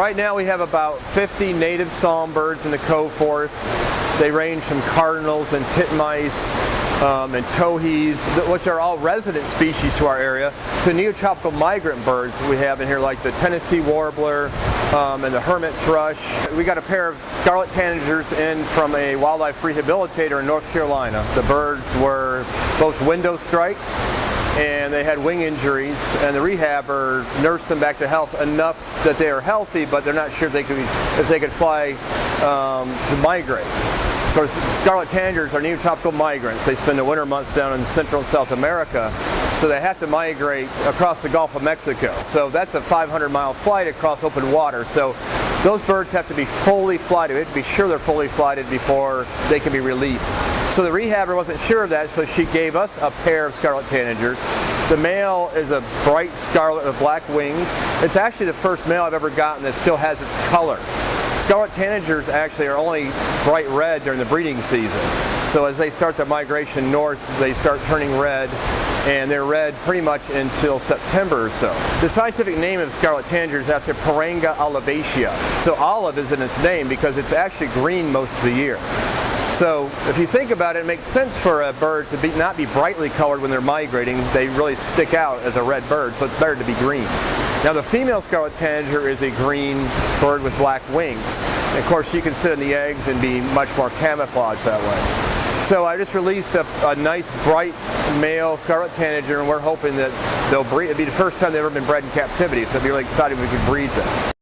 Right now we have about 50 native songbirds in the Cove Forest. They range from cardinals and titmice and towhees, which are all resident species to our area, to neotropical migrant birds that we have in here, like the Tennessee warbler and the hermit thrush. We got a pair of scarlet tanagers in from a wildlife rehabilitator in North Carolina. The birds were both window strikes and they had wing injuries, and the rehabber nursed them back to health enough that they are healthy, but they're not sure if they could fly to migrate. Of course, scarlet tanagers are neotropical migrants. They spend the winter months down in Central and South America, so they have to migrate across the Gulf of Mexico. So that's a 500-mile flight across open water. So those birds have to be fully flighted. We have to be sure they're fully flighted before they can be released. So the rehabber wasn't sure of that, so she gave us a pair of scarlet tanagers. The male is a bright scarlet with black wings. It's actually the first male I've ever gotten that still has its color. Scarlet tanagers actually are only bright red during the breeding season. So as they start their migration north, they start turning red, and they're red pretty much until September or so. The scientific name of scarlet tanagers is after Paranga olivacea. So olive is in its name because it's actually green most of the year. So if you think about it, it makes sense for a bird to not be brightly colored when they're migrating. They really stick out as a red bird, so it's better to be green. Now the female scarlet tanager is a green bird with black wings. And of course she can sit in the eggs and be much more camouflaged that way. So I just released a nice bright male scarlet tanager, and we're hoping that they'll breed. It'll be the first time they've ever been bred in captivity, so it'll be really exciting if we can breed them.